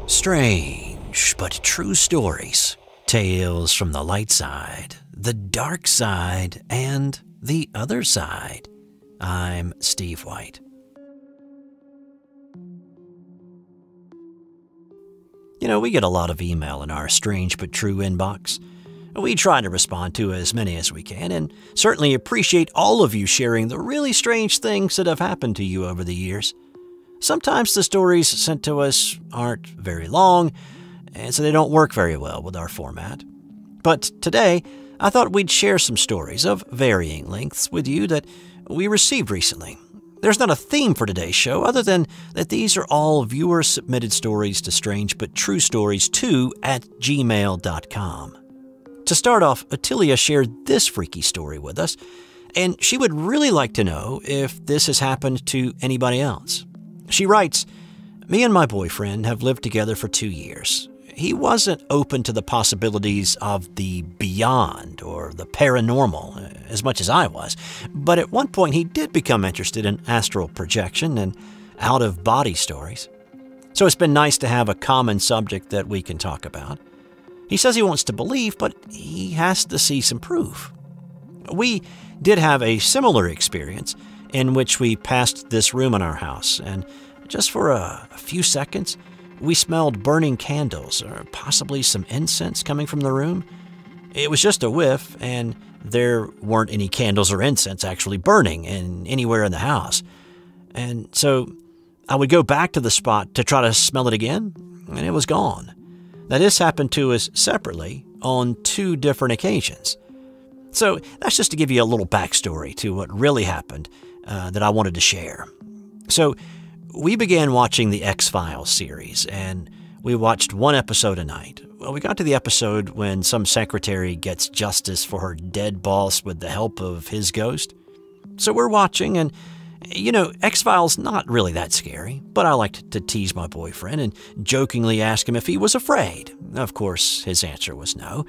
Strange but true stories. Tales from the light side, the dark side, and the other side. I'm Steve White. We get a lot of email in our Strange but True inbox. We try to respond to as many as we can, and certainly appreciate all of you sharing the really strange things that have happened to you over the years. Sometimes the stories sent to us aren't very long, and so they don't work very well with our format. But today, I thought we'd share some stories of varying lengths with you that we received recently. There's not a theme for today's show other than that these are all viewer-submitted stories to strangebutTruestories2@gmail.com. To start off, Attilia shared this freaky story with us, and she would really like to know if this has happened to anybody else. She writes, "Me and my boyfriend have lived together for 2 years. He wasn't open to the possibilities of the beyond or the paranormal as much as I was, but at one point he did become interested in astral projection and out-of-body stories. So it's been nice to have a common subject that we can talk about. He says he wants to believe, but he has to see some proof. We did have a similar experience in which we passed this room in our house, and just for a few seconds, we smelled burning candles, or possibly some incense coming from the room. It was just a whiff, and there weren't any candles or incense actually burning anywhere in the house. And so I would go back to the spot to try to smell it again, and it was gone. Now, this happened to us separately on 2 different occasions. So that's just to give you a little backstory to what really happened that I wanted to share. So we began watching the X-Files series, and we watched 1 episode a night. Well, we got to the episode when some secretary gets justice for her dead boss with the help of his ghost. So we're watching, and X-Files not really that scary, but I liked to tease my boyfriend and jokingly ask him if he was afraid. Of course, his answer was no.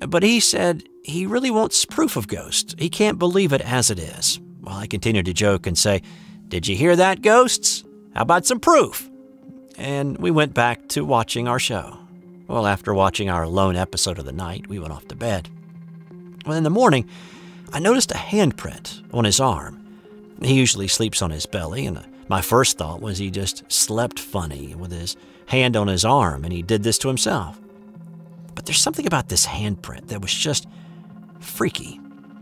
But he said he really wants proof of ghosts. He can't believe it as it is. Well, I continued to joke and say, "Did you hear that, ghosts? How about some proof?" And we went back to watching our show. Well, after watching our lone episode of the night, we went off to bed. Well, in the morning, I noticed a handprint on his arm. He usually sleeps on his belly, and my first thought was he just slept funny with his hand on his arm, and he did this to himself. But there's something about this handprint that was just freaky.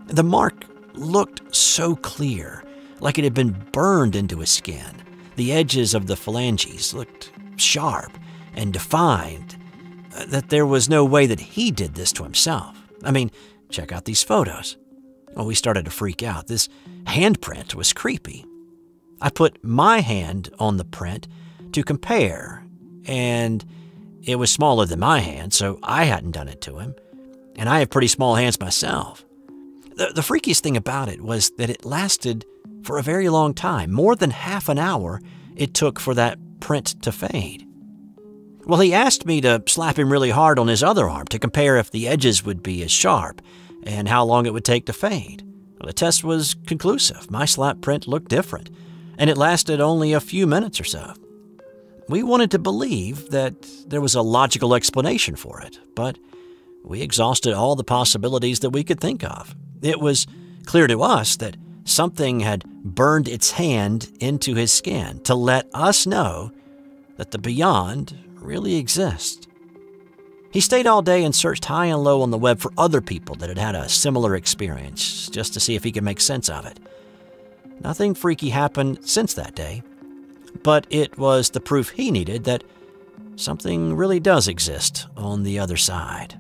The mark looked so clear, like it had been burned into his skin. The edges of the phalanges looked sharp and defined, that there was no way that he did this to himself. I mean, check out these photos. Well, we started to freak out. This handprint was creepy. I put my hand on the print to compare, and it was smaller than my hand, so I hadn't done it to him. And I have pretty small hands myself. The freakiest thing about it was that it lasted for a very long time. More than half an hour it took for that print to fade. Well, he asked me to slap him really hard on his other arm to compare if the edges would be as sharp and how long it would take to fade. Well, the test was conclusive. My slap print looked different, and it lasted only a few minutes or so. We wanted to believe that there was a logical explanation for it, but we exhausted all the possibilities that we could think of. It was clear to us that something had burned its hand into his skin to let us know that the beyond really exists. He stayed all day and searched high and low on the web for other people that had had a similar experience, just to see if he could make sense of it. Nothing freaky happened since that day, but it was the proof he needed that something really does exist on the other side.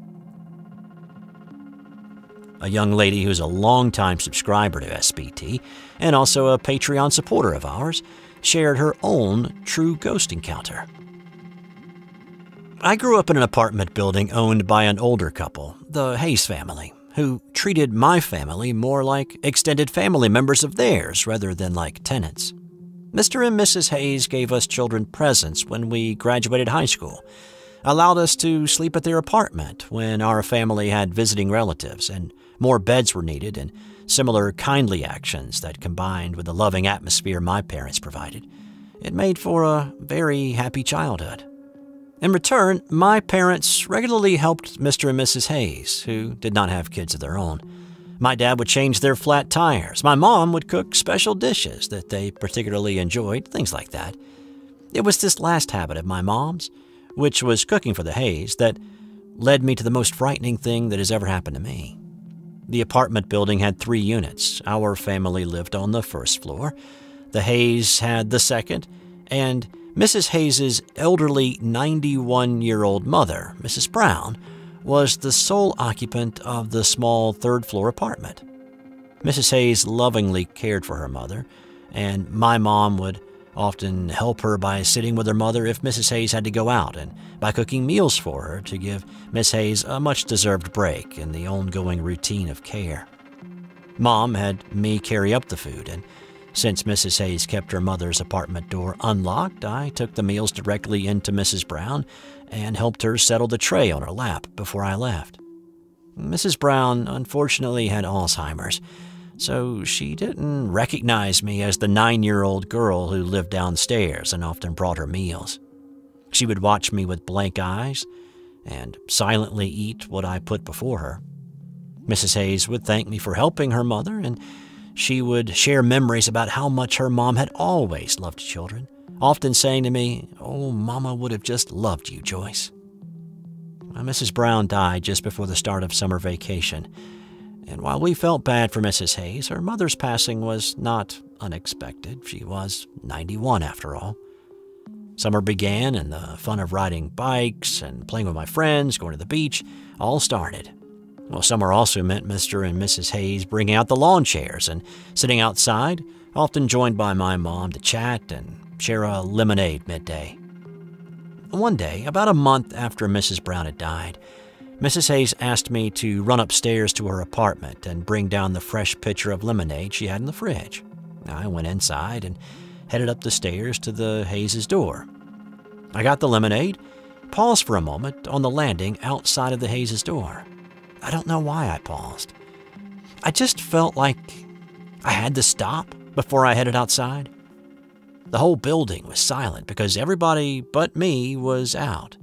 A young lady who's a longtime subscriber to SBT and also a Patreon supporter of ours shared her own true ghost encounter. I grew up in an apartment building owned by an older couple, the Hayes family, who treated my family more like extended family members of theirs rather than like tenants. Mr. and Mrs. Hayes gave us children presents when we graduated high school, allowed us to sleep at their apartment when our family had visiting relatives and more beds were needed, and similar kindly actions that combined with the loving atmosphere my parents provided. It made for a very happy childhood. In return, my parents regularly helped Mr. and Mrs. Hayes, who did not have kids of their own. My dad would change their flat tires. My mom would cook special dishes that they particularly enjoyed, things like that. It was this last habit of my mom's, which was cooking for the Hayes, that led me to the most frightening thing that has ever happened to me. The apartment building had 3 units. Our family lived on the first floor. The Hayes had the second, and Mrs. Hayes's elderly 91-year-old mother, Mrs. Brown, was the sole occupant of the small third-floor apartment. Mrs. Hayes lovingly cared for her mother, and my mom would often help her by sitting with her mother if Mrs. Hayes had to go out, and by cooking meals for her to give Miss Hayes a much-deserved break in the ongoing routine of care. Mom had me carry up the food, and since Mrs. Hayes kept her mother's apartment door unlocked, I took the meals directly into Mrs. Brown and helped her settle the tray on her lap before I left. Mrs. Brown unfortunately had Alzheimer's, so she didn't recognize me as the 9-year-old girl who lived downstairs and often brought her meals. She would watch me with blank eyes and silently eat what I put before her. Mrs. Hayes would thank me for helping her mother, and she would share memories about how much her mom had always loved children, often saying to me, "Oh, Mama would have just loved you, Joyce." Mrs. Brown died just before the start of summer vacation, and while we felt bad for Mrs. Hayes, her mother's passing was not unexpected. She was 91 after all. Summer began, and the fun of riding bikes and playing with my friends, going to the beach, all started. Well, summer also meant Mr. and Mrs. Hayes bringing out the lawn chairs and sitting outside, often joined by my mom to chat and share a lemonade midday. One day, about a month after Mrs. Brown had died, Mrs. Hayes asked me to run upstairs to her apartment and bring down the fresh pitcher of lemonade she had in the fridge. I went inside and headed up the stairs to the Hayes' door. I got the lemonade, paused for a moment on the landing outside of the Hayes' door. I don't know why I paused. I just felt like I had to stop before I headed outside. The whole building was silent because everybody but me was out.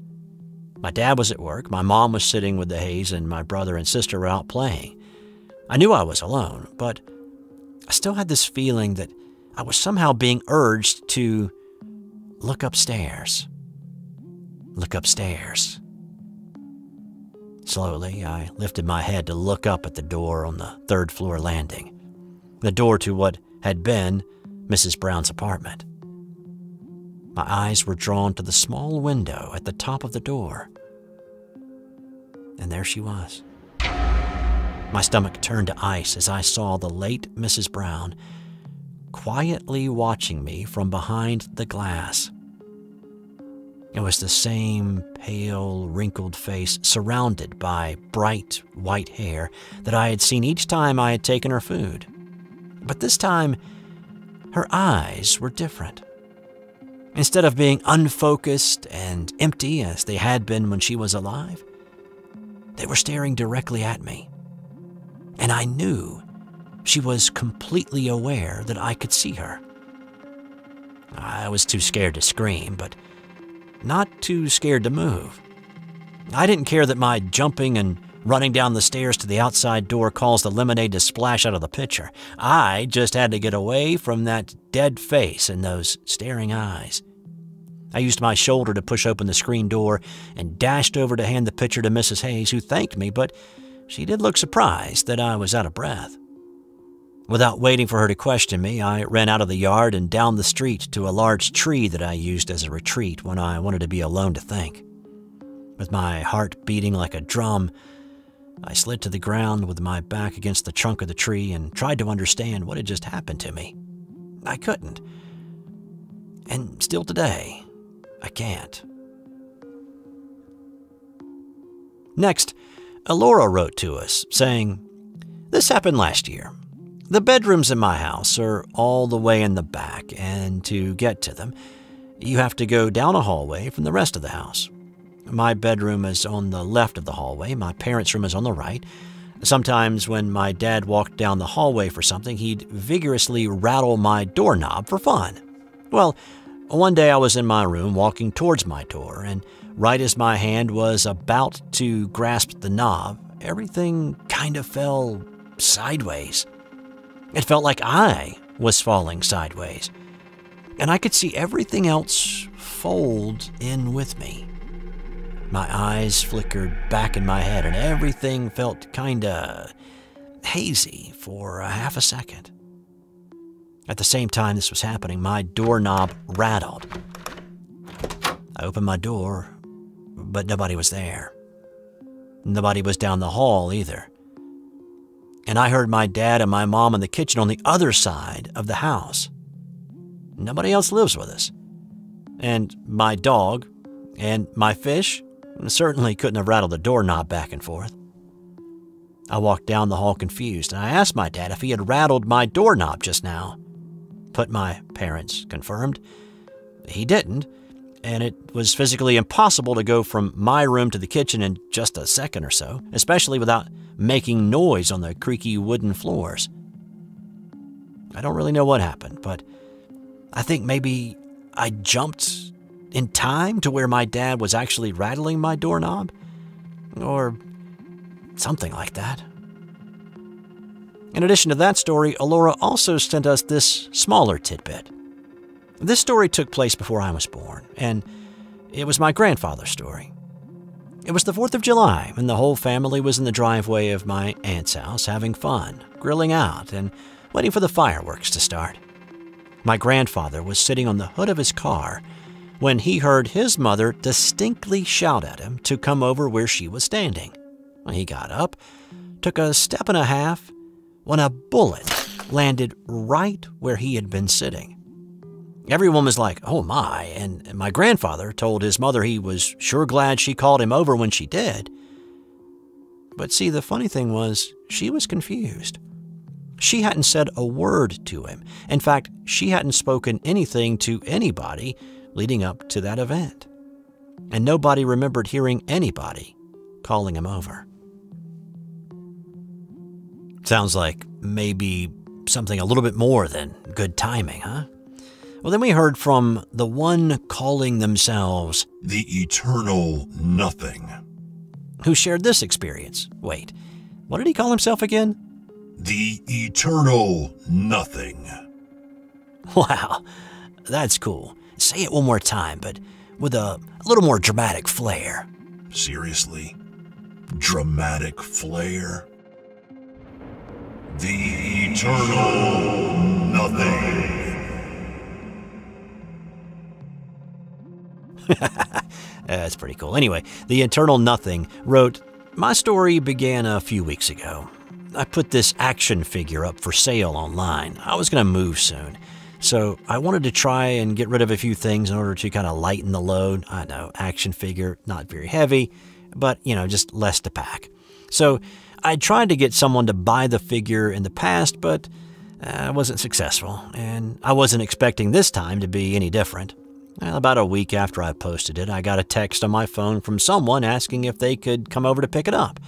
My dad was at work, my mom was sitting with the Hayes, and my brother and sister were out playing. I knew I was alone, but I still had this feeling that I was somehow being urged to look upstairs. Look upstairs. Slowly, I lifted my head to look up at the door on the third-floor landing, the door to what had been Mrs. Brown's apartment. My eyes were drawn to the small window at the top of the door, and there she was. My stomach turned to ice as I saw the late Mrs. Brown quietly watching me from behind the glass. It was the same pale, wrinkled face surrounded by bright white hair that I had seen each time I had taken her food. But this time, her eyes were different. Instead of being unfocused and empty as they had been when she was alive, they were staring directly at me. And I knew she was completely aware that I could see her. I was too scared to scream, but not too scared to move. I didn't care that my jumping and running down the stairs to the outside door caused the lemonade to splash out of the pitcher. I just had to get away from that dead face and those staring eyes. I used my shoulder to push open the screen door and dashed over to hand the pitcher to Mrs. Hayes, who thanked me, but she did look surprised that I was out of breath. Without waiting for her to question me, I ran out of the yard and down the street to a large tree that I used as a retreat when I wanted to be alone to think. With my heart beating like a drum, I slid to the ground with my back against the trunk of the tree and tried to understand what had just happened to me. I couldn't. And still today, I can't. Next, Alora wrote to us, saying, "This happened last year. The bedrooms in my house are all the way in the back, and to get to them, you have to go down a hallway from the rest of the house. My bedroom is on the left of the hallway, my parents' room is on the right. Sometimes when my dad walked down the hallway for something, he'd vigorously rattle my doorknob for fun. Well, One day I was in my room walking towards my door, and right as my hand was about to grasp the knob, everything kind of fell sideways. It felt like I was falling sideways, and I could see everything else fold in with me. My eyes flickered back in my head, and everything felt kinda hazy for a half a second. At the same time this was happening, my doorknob rattled. I opened my door, but nobody was there. Nobody was down the hall either. And I heard my dad and my mom in the kitchen on the other side of the house. Nobody else lives with us. And my dog and my fish certainly couldn't have rattled the doorknob back and forth. I walked down the hall confused, and I asked my dad if he had rattled my doorknob just now. But my parents confirmed he didn't, and it was physically impossible to go from my room to the kitchen in just a second or so, especially without making noise on the creaky wooden floors. I don't really know what happened, but I think maybe I jumped in time to where my dad was actually rattling my doorknob, or something like that. In addition to that story, Alora also sent us this smaller tidbit. This story took place before I was born, and it was my grandfather's story. It was the 4th of July, and the whole family was in the driveway of my aunt's house having fun, grilling out, and waiting for the fireworks to start. My grandfather was sitting on the hood of his car when he heard his mother distinctly shout at him to come over where she was standing. He got up, took a step and a half, when a bullet landed right where he had been sitting. Everyone was like, "Oh my," and my grandfather told his mother he was sure glad she called him over when she did. But see, the funny thing was, she was confused. She hadn't said a word to him. In fact, she hadn't spoken anything to anybody leading up to that event. And nobody remembered hearing anybody calling him over. Sounds like maybe something a little bit more than good timing, huh? Well, then we heard from the one calling themselves the Eternal Nothing, who shared this experience. Wait, what did he call himself again? The Eternal Nothing. Wow, that's cool. Say it one more time, but with a little more dramatic flair. Seriously? Dramatic flair? The Eternal Nothing. That's pretty cool. Anyway, the Eternal Nothing wrote, "My story began a few weeks ago. I put this action figure up for sale online. I was going to move soon, so I wanted to try and get rid of a few things in order to kind of lighten the load. I know, action figure, not very heavy, but, just less to pack. So I tried to get someone to buy the figure in the past, but I wasn't successful, and I wasn't expecting this time to be any different. Well, about a week after I posted it, I got a text on my phone from someone asking if they could come over to pick it up.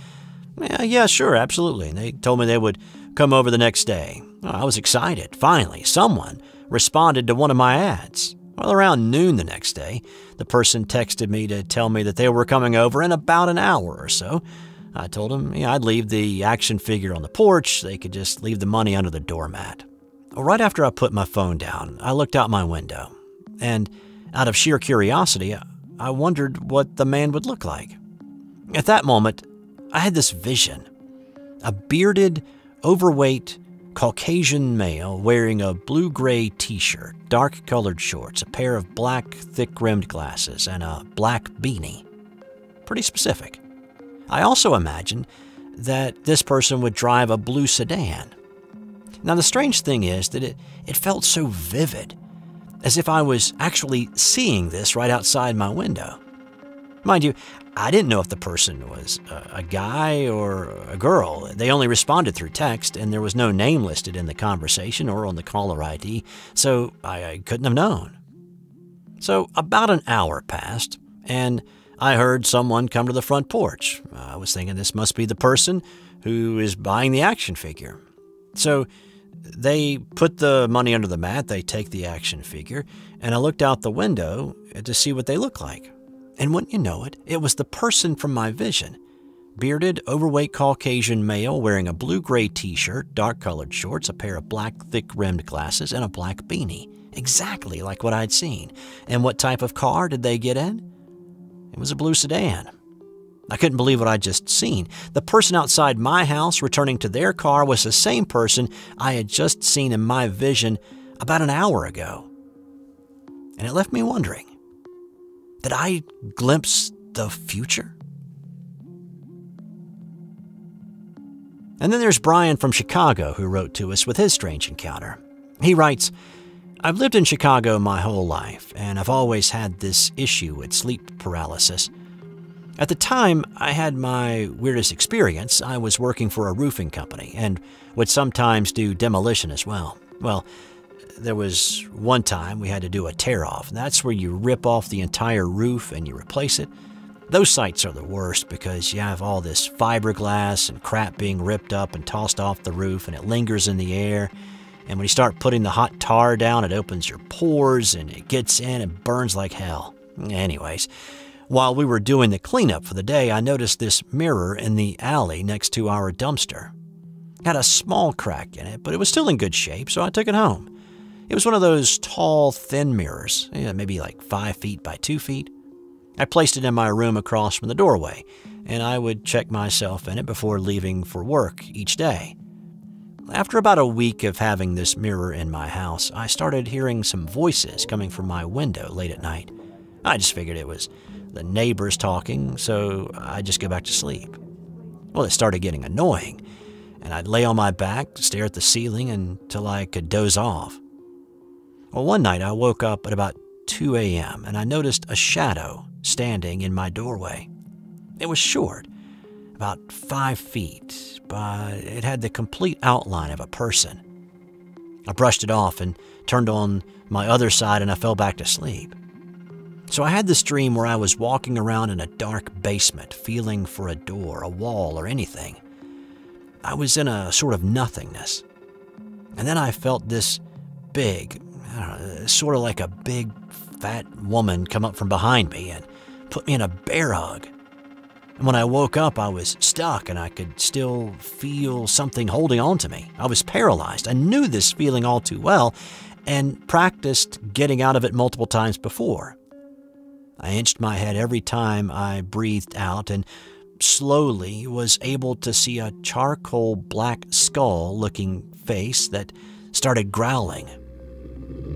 Yeah, sure, absolutely. And they told me they would come over the next day. I was excited. Finally, someone responded to one of my ads. Well, around noon the next day, the person texted me to tell me that they were coming over in about an hour or so. I told them I'd leave the action figure on the porch. They could just leave the money under the doormat. Well, right after I put my phone down, I looked out my window, and out of sheer curiosity, I wondered what the man would look like. At that moment, I had this vision. A bearded, overweight, Caucasian male wearing a blue-gray t-shirt, dark-colored shorts, a pair of black, thick-rimmed glasses, and a black beanie. Pretty specific. I also imagined that this person would drive a blue sedan. Now, the strange thing is that it felt so vivid, as if I was actually seeing this right outside my window. Mind you, I didn't know if the person was a guy or a girl. They only responded through text, and there was no name listed in the conversation or on the caller ID, so I couldn't have known. So about an hour passed, and I heard someone come to the front porch. I was thinking this must be the person who is buying the action figure. So They put the money under the mat, they take the action figure, and I looked out the window to see what they look like. And wouldn't you know it, it was the person from my vision. Bearded, overweight Caucasian male wearing a blue-gray t-shirt, dark-colored shorts, a pair of black, thick-rimmed glasses, and a black beanie. Exactly like what I'd seen. And what type of car did they get in? It was a blue sedan. I couldn't believe what I'd just seen. The person outside my house returning to their car was the same person I had just seen in my vision about an hour ago. And it left me wondering, did I glimpse the future? And then there's Brian from Chicago who wrote to us with his strange encounter. He writes, I've lived in Chicago my whole life, and I've always had this issue with sleep paralysis. At the time I had my weirdest experience, I was working for a roofing company and would sometimes do demolition as well. Well, there was one time we had to do a tear-off. That's where you rip off the entire roof and you replace it. Those sites are the worst because you have all this fiberglass and crap being ripped up and tossed off the roof, and it lingers in the air. And when you start putting the hot tar down, it opens your pores and it gets in and burns like hell. Anyways, while we were doing the cleanup for the day, I noticed this mirror in the alley next to our dumpster. It had a small crack in it, but it was still in good shape, so I took it home. It was one of those tall, thin mirrors, maybe like 5 feet by 2 feet. I placed it in my room across from the doorway, and I would check myself in it before leaving for work each day. After about a week of having this mirror in my house, I started hearing some voices coming from my window late at night. I just figured it was the neighbors talking, so I'd just go back to sleep. Well, it started getting annoying, and I'd lay on my back, stare at the ceiling until I could doze off. Well, one night I woke up at about 2 a.m. and I noticed a shadow standing in my doorway. It was short, about 5 feet, but it had the complete outline of a person. I brushed it off and turned on my other side, and I fell back to sleep. So I had this dream where I was walking around in a dark basement, feeling for a door, a wall, or anything. I was in a sort of nothingness. And then I felt this big, sort of like a big, fat woman come up from behind me and put me in a bear hug. And when I woke up, I was stuck and I could still feel something holding on to me. I was paralyzed. I knew this feeling all too well and practiced getting out of it multiple times before. I inched my head every time I breathed out and slowly was able to see a charcoal black skull-looking face that started growling.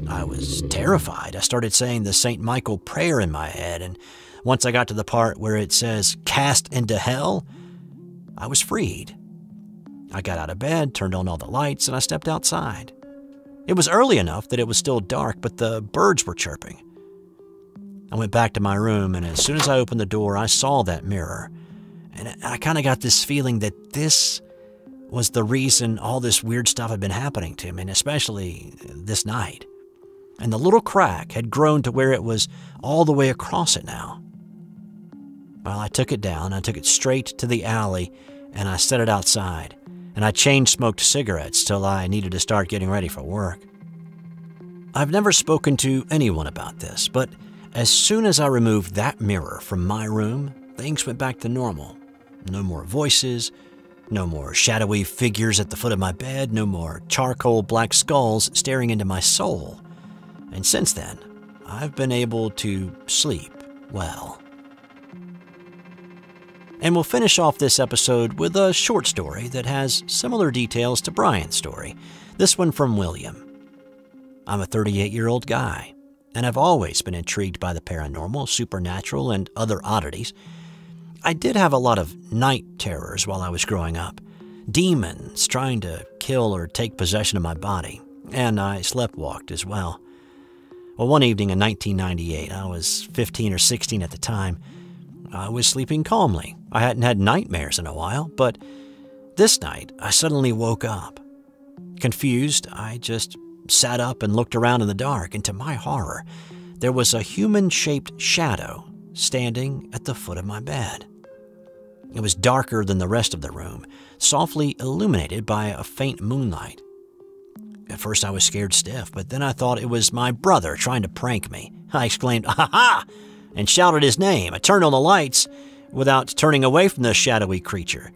I was terrified. I started saying the St. Michael prayer in my head, and once I got to the part where it says, "Cast into hell," I was freed. I got out of bed, turned on all the lights, and I stepped outside. It was early enough that it was still dark, but the birds were chirping. I went back to my room, and as soon as I opened the door, I saw that mirror. And I kind of got this feeling that this was the reason all this weird stuff had been happening to me, and especially this night. And the little crack had grown to where it was all the way across it now. Well, I took it down. I took it straight to the alley, and I set it outside. And I chain-smoked cigarettes till I needed to start getting ready for work. I've never spoken to anyone about this, but as soon as I removed that mirror from my room, things went back to normal. No more voices, no more shadowy figures at the foot of my bed, no more charcoal black skulls staring into my soul. And since then, I've been able to sleep well. And we'll finish off this episode with a short story that has similar details to Brian's story, this one from William. I'm a 38-year-old guy, and I've always been intrigued by the paranormal, supernatural, and other oddities. I did have a lot of night terrors while I was growing up, demons trying to kill or take possession of my body, and I sleptwalked as well. Well, one evening in 1998, I was 15 or 16 at the time, I was sleeping calmly. I hadn't had nightmares in a while, but this night I suddenly woke up. Confused, I just sat up and looked around in the dark, and to my horror, there was a human-shaped shadow standing at the foot of my bed. It was darker than the rest of the room, softly illuminated by a faint moonlight. At first I was scared stiff, but then I thought it was my brother trying to prank me. I exclaimed, "Ha ha!" and shouted his name. I turned on the lights without turning away from the shadowy creature.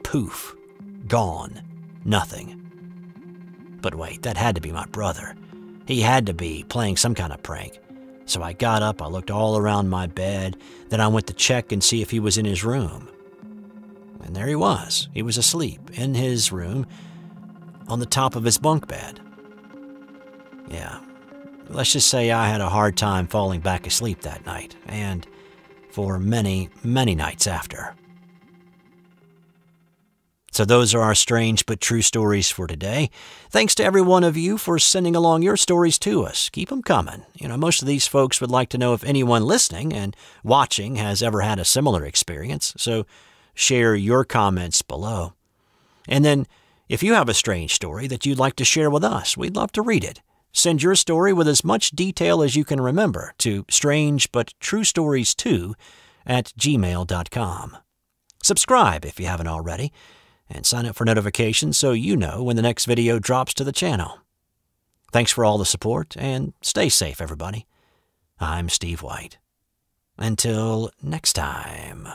Poof. Gone. Nothing. But wait, that had to be my brother. He had to be playing some kind of prank. So I got up, I looked all around my bed, then I went to check and see if he was in his room. And there he was. He was asleep in his room on the top of his bunk bed. Yeah, let's just say I had a hard time falling back asleep that night, and for many, many nights after. So those are our strange but true stories for today. Thanks to every one of you for sending along your stories to us. Keep them coming. Most of these folks would like to know if anyone listening and watching has ever had a similar experience, so share your comments below. And then, if you have a strange story that you'd like to share with us, we'd love to read it. Send your story with as much detail as you can remember to strangebutTrueStories2@gmail.com. Subscribe if you haven't already, and sign up for notifications so you know when the next video drops to the channel. Thanks for all the support, and stay safe, everybody. I'm Steve White. Until next time.